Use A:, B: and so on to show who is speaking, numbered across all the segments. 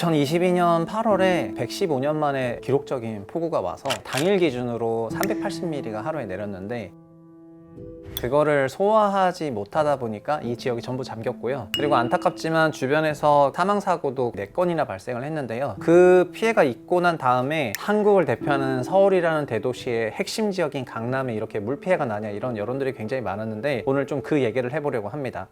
A: 2022년 8월에 115년 만에 기록적인 폭우가 와서 당일 기준으로 380mm가 하루에 내렸는데, 그거를 소화하지 못하다 보니까 이 지역이 전부 잠겼고요. 그리고 안타깝지만 주변에서 사망사고도 4건이나 발생을 했는데요. 그 피해가 있고 난 다음에 한국을 대표하는 서울이라는 대도시의 핵심 지역인 강남에 이렇게 물피해가 나냐, 이런 여론들이 굉장히 많았는데, 오늘 좀 그 얘기를 해보려고 합니다.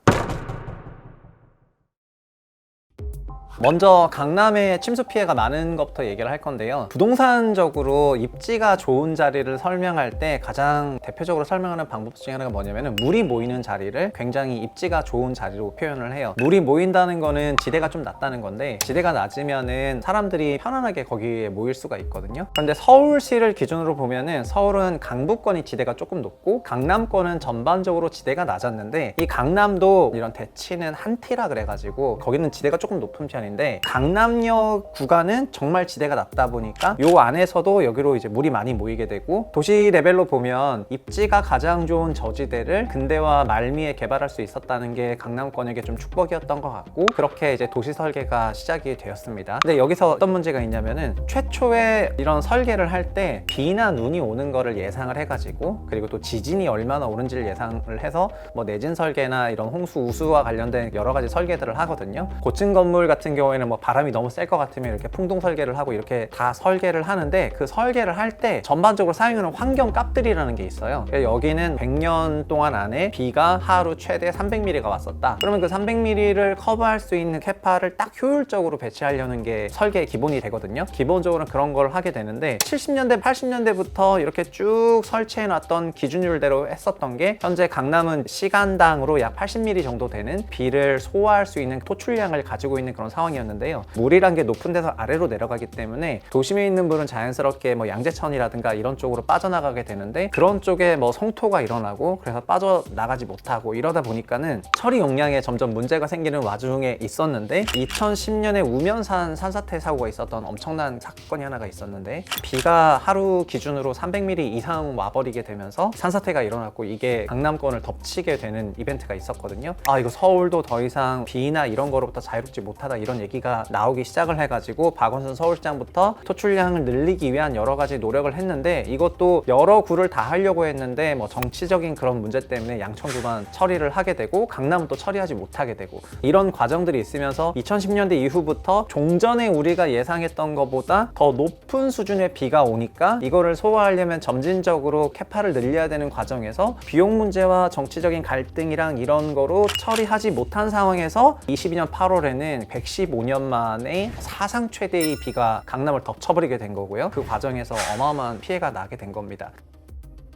A: 먼저 강남에 침수 피해가 많은 것부터 얘기를 할 건데요. 부동산적으로 입지가 좋은 자리를 설명할 때 가장 대표적으로 설명하는 방법 중에 하나가 뭐냐면, 물이 모이는 자리를 굉장히 입지가 좋은 자리로 표현을 해요. 물이 모인다는 거는 지대가 좀 낮다는 건데, 지대가 낮으면은 사람들이 편안하게 거기에 모일 수가 있거든요. 그런데 서울시를 기준으로 보면은 서울은 강북권이 지대가 조금 높고 강남권은 전반적으로 지대가 낮았는데, 이 강남도 이런 대치는 한티라 그래가지고 거기는 지대가 조금 높은 편인데, 강남역 구간은 정말 지대가 낮다 보니까 요 안에서도 여기로 이제 물이 많이 모이게 되고, 도시 레벨로 보면 입지가 가장 좋은 저지대를 근대화 말미에 개발할 수 있었다는 게 강남권에게 좀 축복이었던 것 같고, 그렇게 이제 도시 설계가 시작이 되었습니다. 근데 여기서 어떤 문제가 있냐면은, 최초에 이런 설계를 할 때 비나 눈이 오는 거를 예상을 해가지고, 그리고 또 지진이 얼마나 오는지를 예상을 해서 뭐 내진 설계나 이런 홍수 우수와 관련된 여러 가지 설계들을 하거든요. 고층 건물 같은 경우에는 뭐 바람이 너무 셀 것 같으면 이렇게 풍동 설계를 하고 이렇게 다 설계를 하는데, 그 설계를 할 때 전반적으로 사용하는 환경 값들이라는 게 있어요. 여기는 100년 동안 안에 비가 하루 최대 300mm가 왔었다. 그러면 그 300mm를 커버할 수 있는 캐파를 딱 효율적으로 배치하려는 게 설계의 기본이 되거든요. 기본적으로 그런 걸 하게 되는데, 70년대 80년대부터 이렇게 쭉 설치해 놨던 기준율대로 했었던 게, 현재 강남은 시간당으로 약 80mm 정도 되는 비를 소화할 수 있는 토출량을 가지고 있는 그런 상황이었는데요. 물이란 게 높은 데서 아래로 내려가기 때문에 도심에 있는 물은 자연스럽게 뭐 양재천이라든가 이런 쪽으로 빠져나가게 되는데, 그런 쪽에 뭐 성토가 일어나고 그래서 빠져나가지 못하고, 이러다 보니까는 처리 용량에 점점 문제가 생기는 와중에 있었는데, 2010년에 우면산 산사태 사고가 있었던 엄청난 사건이 하나가 있었는데, 비가 하루 기준으로 300mm 이상 와버리게 되면서 산사태가 일어났고, 이게 강남권을 덮치게 되는 이벤트가 있었거든요. 이거 서울도 더 이상 비나 이런 거로부터 자유롭지 못하다, 이런 얘기가 나오기 시작을 해가지고 박원순 서울시장부터 토출량을 늘리기 위한 여러 가지 노력을 했는데, 이것도 여러 구를 다 하려고 했는데 뭐 정치적인 그런 문제 때문에 양천구만 처리를 하게 되고, 강남은 또 처리하지 못하게 되고, 이런 과정들이 있으면서 2010년대 이후부터 종전에 우리가 예상했던 것보다 더 높은 수준의 비가 오니까, 이거를 소화하려면 점진적으로 캐파를 늘려야 되는 과정에서 비용 문제와 정치적인 갈등이랑 이런 거로 처리하지 못한 상황에서 22년 8월에는 115년 만에 사상 최대의 비가 강남을 덮쳐버리게 된 거고요. 그 과정에서 어마어마한 피해가 나게 된 겁니다.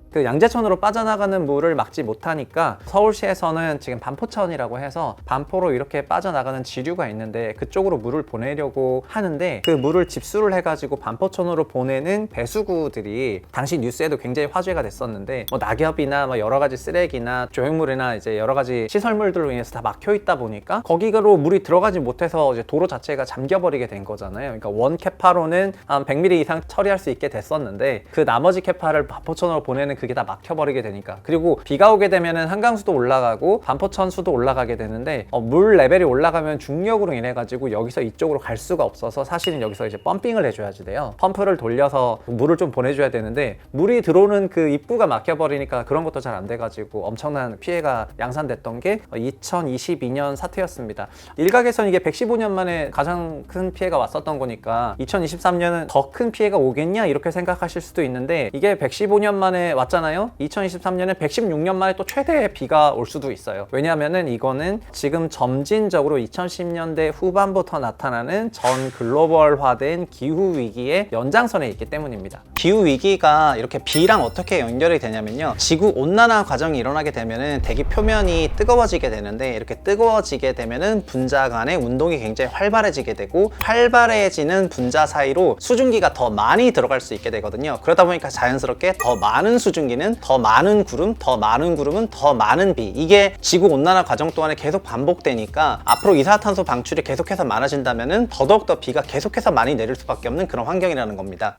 A: 그 양재천으로 빠져나가는 물을 막지 못하니까 서울시에서는 지금 반포천이라고 해서 반포로 이렇게 빠져나가는 지류가 있는데, 그쪽으로 물을 보내려고 하는데, 그 물을 집수를 해가지고 반포천으로 보내는 배수구들이 당시 뉴스에도 굉장히 화제가 됐었는데, 뭐 낙엽이나 뭐 여러 가지 쓰레기나 조형물이나 이제 여러 가지 시설물들로 인해서 다 막혀 있다 보니까 거기로 물이 들어가지 못해서 이제 도로 자체가 잠겨버리게 된 거잖아요. 그러니까 원 캐파로는 한 100mm 이상 처리할 수 있게 됐었는데, 그 나머지 캐파를 반포천으로 보내는 그게 다 막혀버리게 되니까, 그리고 비가 오게 되면은 한강수도 올라가고 반포천수도 올라가게 되는데, 물 레벨이 올라가면 중력으로 인해 가지고 여기서 이쪽으로 갈 수가 없어서, 사실은 여기서 이제 펌핑을 해줘야지 돼요. 펌프를 돌려서 물을 좀 보내줘야 되는데, 물이 들어오는 그 입구가 막혀버리니까 그런 것도 잘 안 돼가지고 엄청난 피해가 양산됐던 게 2022년 사태였습니다. 일각에서는 이게 115년 만에 가장 큰 피해가 왔었던 거니까 2023년은 더 큰 피해가 오겠냐, 이렇게 생각하실 수도 있는데, 이게 115년 만에 왔잖아요. 2023년에 116년 만에 또 최대의 비가 올 수도 있어요. 왜냐하면은 이거는 지금 점진적으로 2010년대 후반부터 나타나는 전 글로벌화된 기후 위기의 연장선에 있기 때문입니다. 기후 위기가 이렇게 비랑 어떻게 연결이 되냐면요, 지구 온난화 과정이 일어나게 되면은 대기 표면이 뜨거워지게 되는데, 이렇게 뜨거워지게 되면은 분자 간의 운동이 굉장히 활발해지게 되고, 활발해지는 분자 사이로 수증기가 더 많이 들어갈 수 있게 되거든요. 그러다 보니까 자연스럽게 더 많은 수증기는 더 많은 구름, 더 많은 구름은 더 많은 비, 이게 지구 온난화 과정 동안에 계속 반복되니까 앞으로 이산화탄소 방출이 계속해서 많아진다면은 더더욱더 비가 계속해서 많이 내릴 수밖에 없는 그런 환경이라는 겁니다.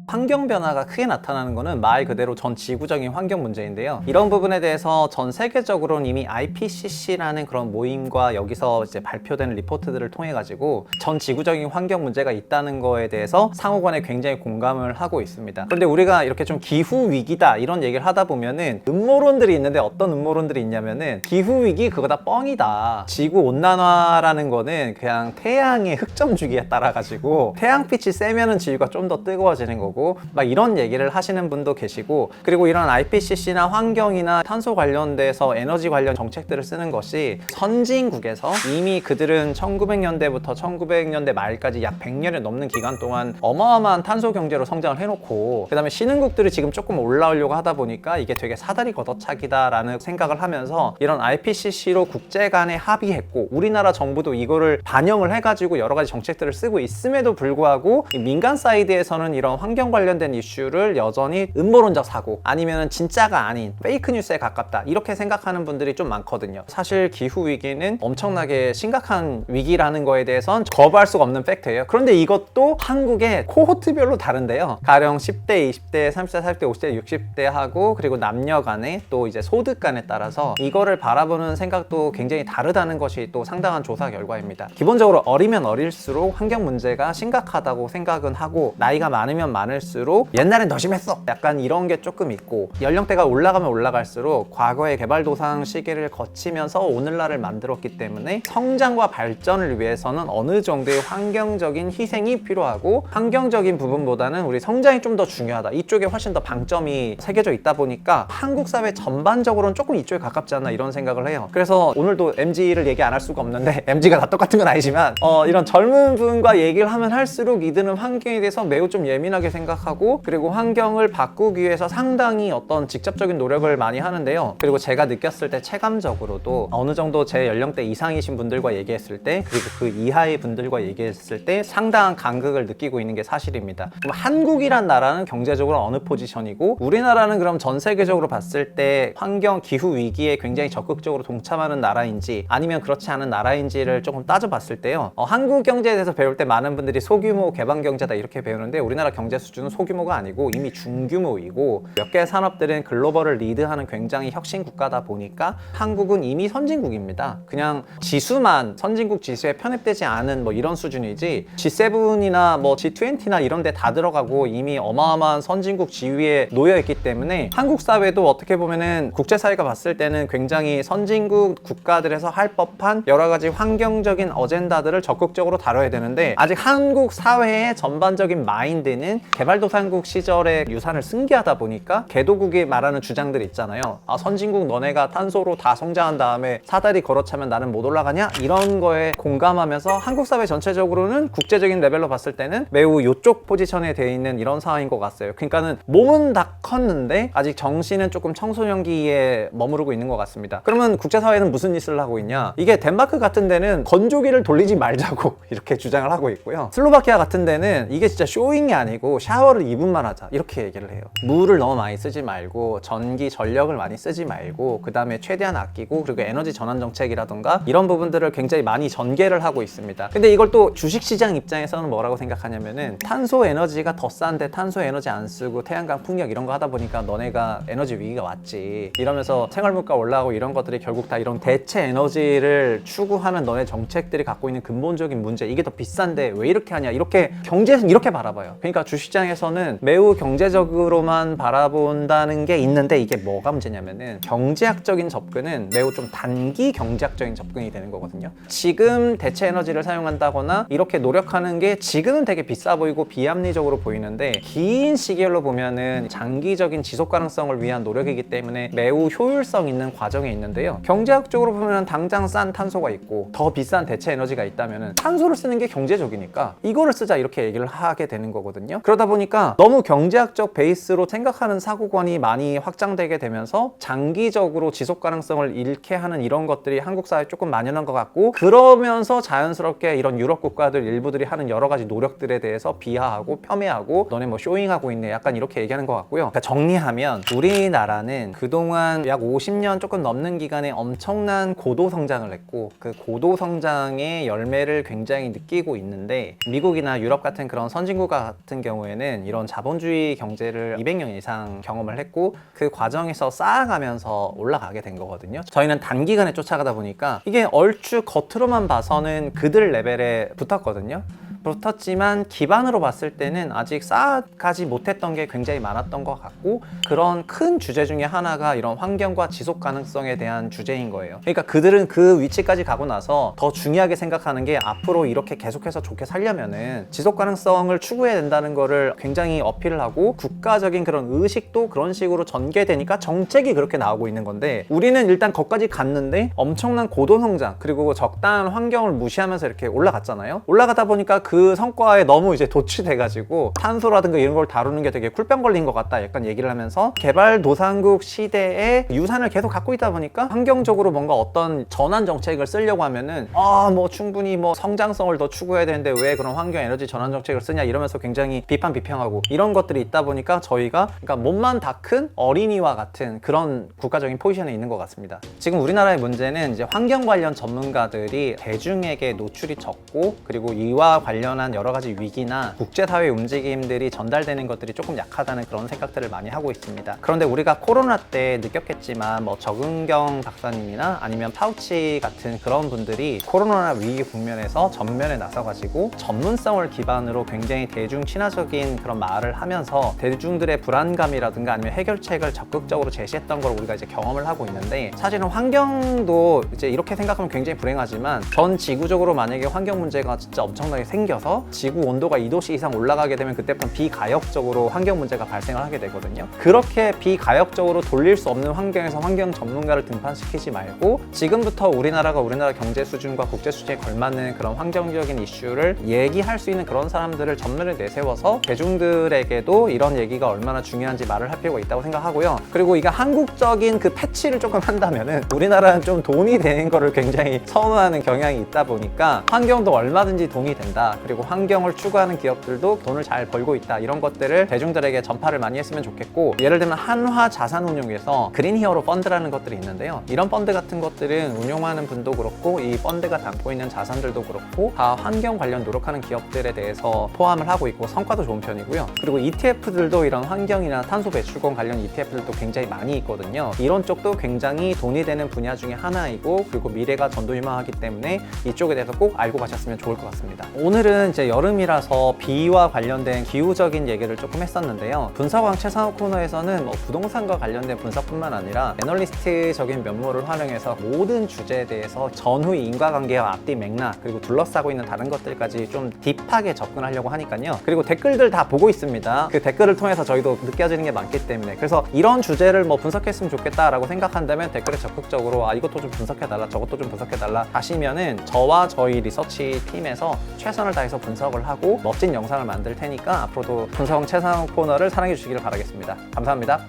A: 환경 변화가 크게 나타나는 것은 말 그대로 전 지구적인 환경 문제인데요. 이런 부분에 대해서 전 세계적으로는 이미 IPCC라는 그런 모임과 여기서 이제 발표되는 리포트들을 통해 가지고 전 지구적인 환경 문제가 있다는 거에 대해서 상호간에 굉장히 공감을 하고 있습니다. 그런데 우리가 이렇게 좀 기후 위기다 이런 얘기를 하다 보면은 음모론들이 있는데 어떤 음모론들이 있냐면은 기후 위기 그거 다 뻥이다. 지구 온난화라는 거는 그냥 태양의 흑점 주기에 따라 가지고 태양빛이 세면은 지구가 좀 더 뜨거워지는 거고 막 이런 얘기를 하시는 분도 계시고, 그리고 이런 IPCC나 환경이나 탄소 관련돼서 에너지 관련 정책들을 쓰는 것이 선진국에서 이미 그들은 1900년대부터 1900년대 말까지 약 100년이 넘는 기간 동안 어마어마한 탄소 경제로 성장을 해놓고, 그 다음에 신흥국들이 지금 조금 올라오려고 하다 보니까 이게 되게 사다리 걷어차기다라는 생각을 하면서 이런 IPCC로 국제 간에 합의했고, 우리나라 정부도 이거를 반영을 해가지고 여러 가지 정책들을 쓰고 있음에도 불구하고 이 민간 사이드에서는 이런 환경 관련된 이슈를 여전히 음모론적 사고 아니면 진짜가 아닌 페이크 뉴스에 가깝다 이렇게 생각하는 분들이 좀 많거든요. 사실 기후 위기는 엄청나게 심각한 위기라는 거에 대해선 거부할 수가 없는 팩트예요. 그런데 이것도 한국의 코호트별로 다른데요. 가령 10대, 20대, 30대, 40대, 50대, 60대 하고 그리고 남녀 간에 또 이제 소득 간에 따라서 이거를 바라보는 생각도 굉장히 다르다는 것이 또 상당한 조사 결과입니다. 기본적으로 어리면 어릴수록 환경 문제가 심각하다고 생각은 하고, 나이가 많으면 많을수록 옛날엔 더 심했어 약간 이런 게 조금 있고, 연령대가 올라가면 올라갈수록 과거의 개발도상 시기를 거치면서 오늘날을 만들었기 때문에 성장과 발전을 위해서는 어느 정도의 환경적인 희생이 필요하고, 환경적인 부분보다는 우리 성장이 좀 더 중요하다 이쪽에 훨씬 더 방점이 새겨져 있다 보니까 한국 사회 전반적으로는 조금 이쪽에 가깝지 않나 이런 생각을 해요. 그래서 오늘도 MZ를 얘기 안 할 수가 없는데 MZ가 다 똑같은 건 아니지만 이런 젊은 분과 얘기를 하면 할수록 이들은 환경에 대해서 매우 좀 예민하게 생각하고, 그리고 환경을 바꾸기 위해서 상당히 어떤 직접적인 노력을 많이 하는데요. 그리고 제가 느꼈을 때 체감적으로도 어느 정도 제 연령대 이상이신 분들과 얘기했을 때, 그리고 그 이하의 분들과 얘기했을 때 상당한 간극을 느끼고 있는 게 사실입니다. 그럼 한국이란 나라는 경제적으로 어느 포지션이고, 우리나라는 그럼 전 세계적으로 봤을 때 환경 기후 위기에 굉장히 적극적으로 동참하는 나라인지 아니면 그렇지 않은 나라인지를 조금 따져봤을 때요, 한국 경제에 대해서 배울 때 많은 분들이 소규모 개방 경제다 이렇게 배우는데, 우리나라 경제 수준은 소규모가 아니고 이미 중규모이고, 몇 개의 산업들은 글로벌을 리드하는 굉장히 혁신 국가다 보니까 한국은 이미 선진국입니다. 그냥 지수만 선진국 지수에 편입되지 않은 뭐 이런 수준이지, G7이나 뭐 G20나 이런 데 다 들어가고 이미 어마어마한 선진국 지위에 놓여 있기 때문에 한국 사회도 어떻게 보면은 국제사회가 봤을 때는 굉장히 선진국 국가들에서 할 법한 여러 가지 환경적인 어젠다들을 적극적으로 다뤄야 되는데, 아직 한국 사회의 전반적인 마인드는 개발도상국 시절의 유산을 승계하다 보니까 개도국이 말하는 주장들 있잖아요. 선진국 너네가 탄소로 다 성장한 다음에 사다리 걸어차면 나는 못 올라가냐? 이런 거에 공감하면서 한국 사회 전체적으로는 국제적인 레벨로 봤을 때는 매우 이쪽 포지션에 돼 있는 이런 상황인 것 같아요. 그러니까는 몸은 다 컸는데 아직 정신은 조금 청소년기에 머무르고 있는 것 같습니다. 그러면 국제사회는 무슨 짓을 하고 있냐? 이게 덴마크 같은 데는 건조기를 돌리지 말자고 이렇게 주장을 하고 있고요. 슬로바키아 같은 데는 이게 진짜 쇼잉이 아니고 샤워를 2분만 하자 이렇게 얘기를 해요. 물을 너무 많이 쓰지 말고 전기 전력을 많이 쓰지 말고, 그 다음에 최대한 아끼고, 그리고 에너지 전환 정책이라던가 이런 부분들을 굉장히 많이 전개를 하고 있습니다. 근데 이걸 또 주식시장 입장에서는 뭐라고 생각하냐면은, 탄소 에너지가 더 싼데 탄소 에너지 안 쓰고 태양광 풍력 이런 거 하다 보니까 너네가 에너지 위기가 왔지 이러면서 생활물가 올라가고, 이런 것들이 결국 다 이런 대체 에너지를 추구하는 너네 정책들이 갖고 있는 근본적인 문제, 이게 더 비싼데 왜 이렇게 하냐, 이렇게 경제에서는 이렇게 바라봐요. 그러니까 주식시장에서는 매우 경제적으로만 바라본다는 게 있는데, 이게 뭐가 문제냐면은 경제학적인 접근은 매우 좀 단기 경제학적인 접근이 되는 거거든요. 지금 대체 에너지를 사용한다거나 이렇게 노력하는 게 지금은 되게 비싸 보이고 비합리적으로 보이는데, 긴 시기로 보면은 장기적인 지속 가능성을 위한 노력이기 때문에 매우 효율성 있는 과정에 있는데요. 경제학적으로 보면 당장 싼 탄소가 있고 더 비싼 대체 에너지가 있다면은 탄소를 쓰는 게 경제적이니까 이거를 쓰자 이렇게 얘기를 하게 되는 거거든요. 그러다 보니까 너무 경제학적 베이스로 생각하는 사고관이 많이 확장되게 되면서 장기적으로 지속 가능성을 잃게 하는 이런 것들이 한국 사회에 조금 만연한 것 같고, 그러면서 자연스럽게 이런 유럽 국가들 일부들이 하는 여러 가지 노력들에 대해서 비하하고 폄훼하고 너네 뭐 쇼잉하고 있네 약간 이렇게 얘기하는 것 같고요. 그러니까 정리하면 우리나라는 그동안 약 50년 조금 넘는 기간에 엄청난 고도 성장을 했고, 그 고도 성장의 열매를 굉장히 느끼고 있는데, 미국이나 유럽 같은 그런 선진국 같은 경우에는 경우에는 이런 자본주의 경제를 200년 이상 경험을 했고 그 과정에서 쌓아가면서 올라가게 된 거거든요. 저희는 단기간에 쫓아가다 보니까 이게 얼추 겉으로만 봐서는 그들 레벨에 붙었거든요. 붙었지만 기반으로 봤을 때는 아직 쌓아가지 못했던 게 굉장히 많았던 것 같고, 그런 큰 주제 중에 하나가 이런 환경과 지속 가능성에 대한 주제인 거예요. 그러니까 그들은 그 위치까지 가고 나서 더 중요하게 생각하는 게 앞으로 이렇게 계속해서 좋게 살려면은 지속 가능성을 추구해야 된다는 거를 굉장히 어필을 하고, 국가적인 그런 의식도 그런 식으로 전개되니까 정책이 그렇게 나오고 있는 건데, 우리는 일단 거기까지 갔는데 엄청난 고도 성장 그리고 적당한 환경을 무시하면서 이렇게 올라갔잖아요. 올라가다 보니까 그 성과에 너무 이제 도취돼가지고 탄소라든가 이런 걸 다루는 게 되게 쿨병 걸린 것 같다 약간 얘기를 하면서, 개발도상국 시대에 유산을 계속 갖고 있다 보니까 환경적으로 뭔가 어떤 전환 정책을 쓰려고 하면은 뭐 충분히 뭐 성장성을 더 추구해야 되는데 왜 그런 환경 에너지 전환 정책을 쓰냐 이러면서 굉장히 비판하고 이런 것들이 있다 보니까 저희가 그러니까 몸만 다 큰 어린이와 같은 그런 국가적인 포지션에 있는 것 같습니다. 지금 우리나라의 문제는 이제 환경 관련 전문가들이 대중에게 노출이 적고, 그리고 이와 관련한 여러 가지 위기나 국제사회 움직임들이 전달되는 것들이 조금 약하다는 그런 생각들을 많이 하고 있습니다. 그런데 우리가 코로나 때 느꼈겠지만 뭐 정은경 박사님이나 아니면 파우치 같은 그런 분들이 코로나 위기 국면에서 전면에 나서가지고 전문성을 기반으로 굉장히 대중 친화적인 그런 말을 하면서 대중들의 불안감이라든가 아니면 해결책을 적극적으로 제시했던 걸 우리가 이제 경험을 하고 있는데, 사실은 환경도 이제 이렇게 생각하면 굉장히 불행하지만 전 지구적으로 만약에 환경 문제가 진짜 엄청나게 생겨서 지구 온도가 2도씨 이상 올라가게 되면 그때부터 비가역적으로 환경 문제가 발생을 하게 되거든요. 그렇게 비가역적으로 돌릴 수 없는 환경에서 환경 전문가를 등판시키지 말고 지금부터 우리나라 경제 수준과 국제 수준에 걸맞는 그런 환경적인 이슈를 얘기할 수 있는 그런 사람들을 전면에 내세워서 대중들에게도 이런 얘기가 얼마나 중요한지 말을 할 필요가 있다고 생각하고요. 그리고 이게 한국적인 그 패치를 조금 한다면은 우리나라는 좀 돈이 되는 거를 굉장히 선호하는 경향이 있다 보니까 환경도 얼마든지 돈이 된다, 그리고 환경을 추구하는 기업들도 돈을 잘 벌고 있다, 이런 것들을 대중들에게 전파를 많이 했으면 좋겠고, 예를 들면 한화 자산운용에서 그린 히어로 펀드라는 것들이 있는데요. 이런 펀드 같은 것들은 운용하는 분도 그렇고 이 펀드가 담고 있는 자산들도 그렇고 다 환경 관련 노력하는 기업들에 대해서 포함을 하고 있고 성과도 좋은 편이고요. 그리고 ETF들도 이런 환경이나 탄소 배출권 관련 ETF들도 굉장히 많이 있거든요. 이런 쪽도 굉장히 돈이 되는 분야 중에 하나이고, 그리고 미래가 전도유망하기 때문에 이쪽에 대해서 꼭 알고 가셨으면 좋을 것 같습니다. 오늘은 이제 여름이라서 비와 관련된 기후적인 얘기를 조금 했었는데요. 분석왕 최상욱 코너에서는 뭐 부동산과 관련된 분석뿐만 아니라 애널리스트적인 면모를 활용해서 모든 주제에 대해서 전후 인과관계와 앞뒤 맥락, 그리고 둘러싸고 있는 다른 것들까지 좀 딥하게 접근하려고 하니까요. 그리고 댓글들 다 보고 있습니다. 그 댓글을 통해서 저희도 느껴지는 게 많기 때문에, 그래서 이런 주제를 뭐 분석했으면 좋겠다라고 생각한다면 댓글에 적극적으로 이것도 좀 분석해달라, 저것도 좀 분석해달라 하시면은 저와 저희 리서치 팀에서 최선을 다해서 분석을 하고 멋진 영상을 만들 테니까 앞으로도 분석 최상욱 코너를 사랑해 주시기를 바라겠습니다. 감사합니다.